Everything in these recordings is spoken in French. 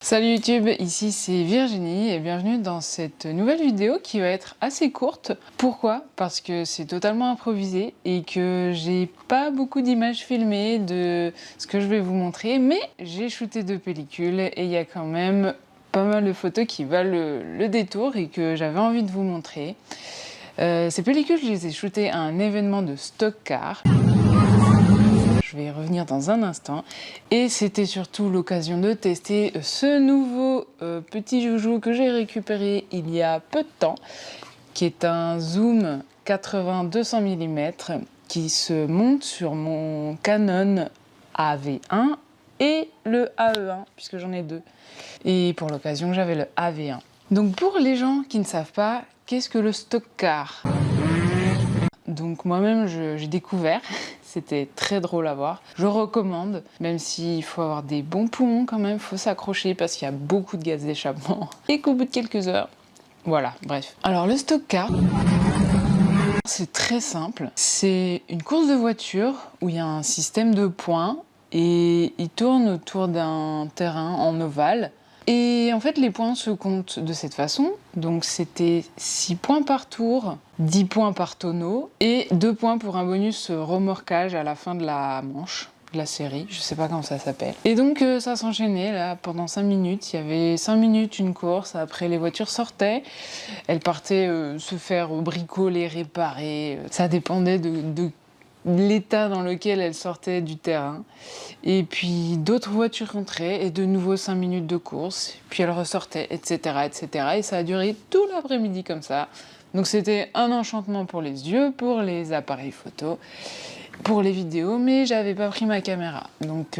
Salut YouTube, ici c'est Virginie et bienvenue dans cette nouvelle vidéo qui va être assez courte. Pourquoi? Parce que c'est totalement improvisé et que j'ai pas beaucoup d'images filmées de ce que je vais vous montrer, mais j'ai shooté 2 pellicules et il y a quand même pas mal de photos qui valent le détour et que j'avais envie de vous montrer. Ces pellicules, je les ai shootées à un événement de stock car. Je vais y revenir dans un instant. Et c'était surtout l'occasion de tester ce nouveau petit joujou que j'ai récupéré il y a peu de temps, qui est un zoom 80-200 mm qui se monte sur mon Canon AV1 et le AE1, puisque j'en ai 2. Et pour l'occasion, j'avais le AV1. Donc pour les gens qui ne savent pas, qu'est-ce que le stock car? Donc moi-même, j'ai découvert, c'était très drôle à voir. Je recommande, même s'il faut avoir des bons poumons quand même, il faut s'accrocher parce qu'il y a beaucoup de gaz d'échappement et qu'au bout de quelques heures, voilà, bref. Alors le stock car, c'est très simple. C'est une course de voiture où il y a un système de points et il tourne autour d'un terrain en ovale. Et en fait, les points se comptent de cette façon. Donc c'était 6 points par tour, 10 points par tonneau et 2 points pour un bonus remorquage à la fin de la manche de la série. Je sais pas comment ça s'appelle. Et donc ça s'enchaînait là pendant 5 minutes. Il y avait 5 minutes une course. Après, les voitures sortaient. Elles partaient se faire bricoler, réparer. Ça dépendait de l'état dans lequel elle sortait du terrain. Et puis d'autres voitures rentraient et de nouveau 5 minutes de course. Puis elles ressortaient, etc., etc. Et ça a duré tout l'après-midi comme ça. Donc c'était un enchantement pour les yeux, pour les appareils photo, pour les vidéos, mais j'avais pas pris ma caméra. Donc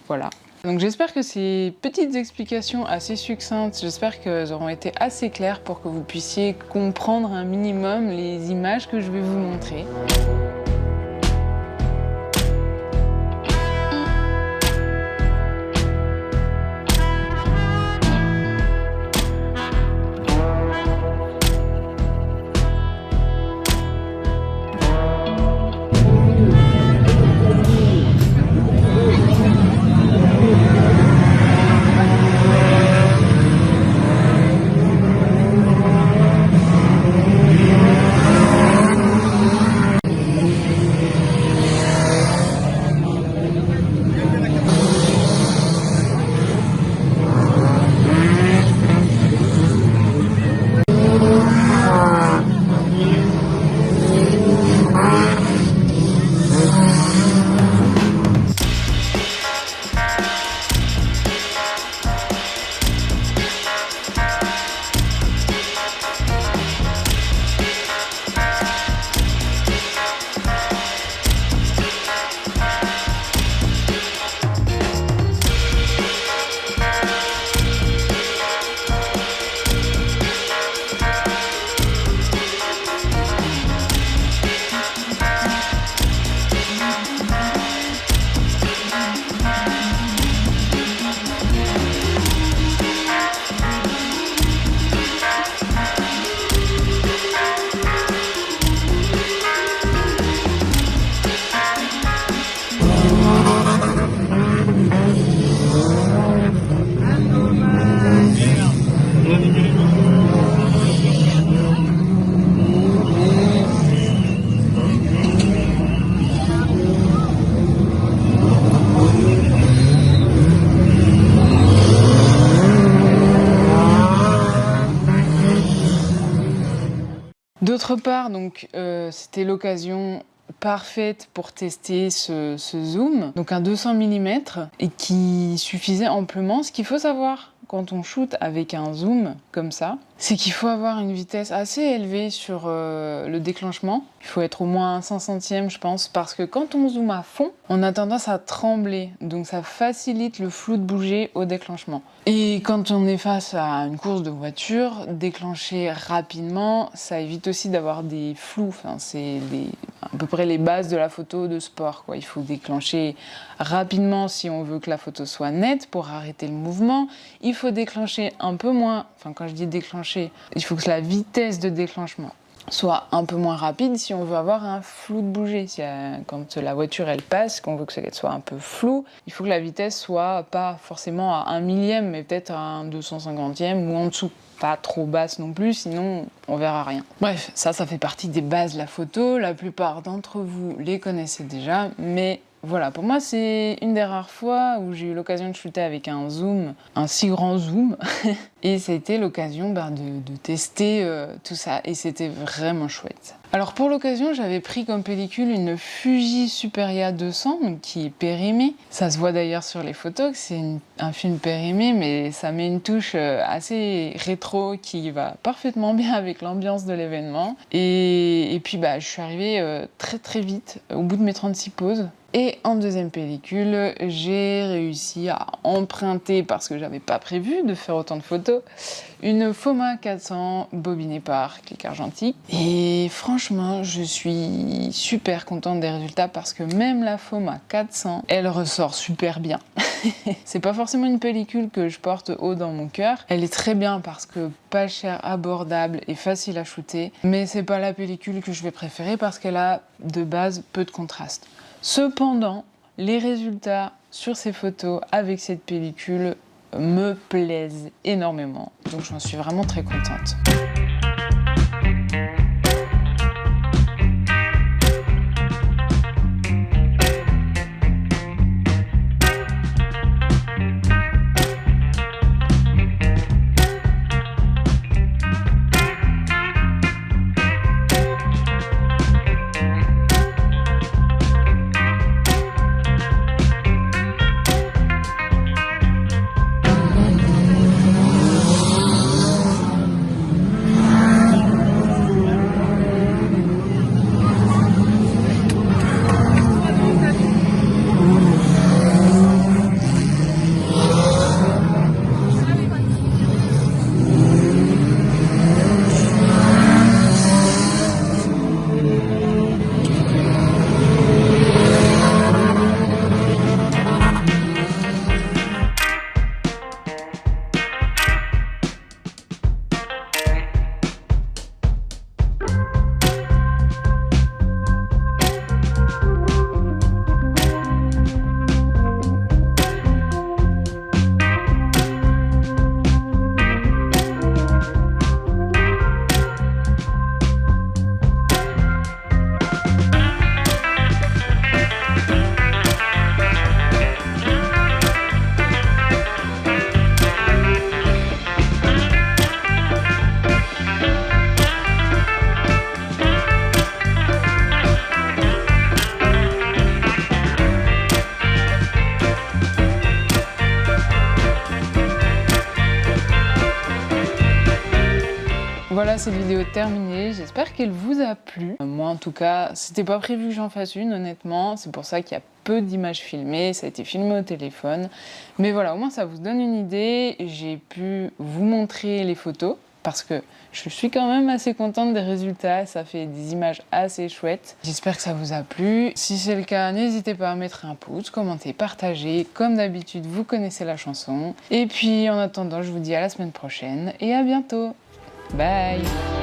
voilà. Donc j'espère que ces petites explications assez succinctes, j'espère qu'elles auront été assez claires pour que vous puissiez comprendre un minimum les images que je vais vous montrer. D'autre part, donc c'était l'occasion parfaite pour tester ce zoom, donc un 200 mm et qui suffisait amplement. Ce qu'il faut savoir quand on shoot avec un zoom comme ça, c'est qu'il faut avoir une vitesse assez élevée sur le déclenchement. Il faut être au moins un 500e, je pense, parce que quand on zoome à fond, on a tendance à trembler, donc ça facilite le flou de bouger au déclenchement. Et quand on est face à une course de voiture, déclencher rapidement, ça évite aussi d'avoir des flous. Enfin, c'est à peu près les bases de la photo de sport, quoi. Il faut déclencher rapidement si on veut que la photo soit nette pour arrêter le mouvement. Il faut déclencher un peu moins, enfin quand je dis déclencher, il faut que la vitesse de déclenchement soit un peu moins rapide si on veut avoir un flou de bouger. Quand la voiture elle passe, qu'on veut que qu'elle soit un peu floue, il faut que la vitesse soit pas forcément à 1 millième, mais peut-être à un 250e ou en dessous. Pas trop basse non plus, sinon on verra rien. Bref, ça fait partie des bases de la photo. La plupart d'entre vous les connaissez déjà, mais voilà, pour moi c'est une des rares fois où j'ai eu l'occasion de shooter avec un zoom, un si grand zoom, et ça a été l'occasion de tester tout ça, et c'était vraiment chouette. Alors pour l'occasion, j'avais pris comme pellicule une Fuji Superia 200, donc qui est périmée. Ça se voit d'ailleurs sur les photos que c'est un film périmé, mais ça met une touche assez rétro qui va parfaitement bien avec l'ambiance de l'événement. Et puis je suis arrivée très vite, au bout de mes 36 poses. Et en deuxième pellicule, j'ai réussi à emprunter, parce que j'avais pas prévu de faire autant de photos, une Foma 400 bobinée par Clic Argentique. Et franchement, je suis super contente des résultats parce que même la Foma 400, elle ressort super bien. C'est pas forcément une pellicule que je porte haut dans mon cœur. Elle est très bien parce que pas chère, abordable et facile à shooter. Mais c'est pas la pellicule que je vais préférer parce qu'elle a de base peu de contraste. Cependant, les résultats sur ces photos avec cette pellicule me plaisent énormément. Donc j'en suis vraiment très contente. Voilà, cette vidéo est terminée, j'espère qu'elle vous a plu. Moi en tout cas, c'était pas prévu que j'en fasse une honnêtement, c'est pour ça qu'il y a peu d'images filmées, ça a été filmé au téléphone. Mais voilà, au moins ça vous donne une idée, j'ai pu vous montrer les photos, parce que je suis quand même assez contente des résultats, ça fait des images assez chouettes. J'espère que ça vous a plu. Si c'est le cas, n'hésitez pas à mettre un pouce, commenter, partager. Comme d'habitude, vous connaissez la chanson. Et puis en attendant, je vous dis à la semaine prochaine et à bientôt. Bye!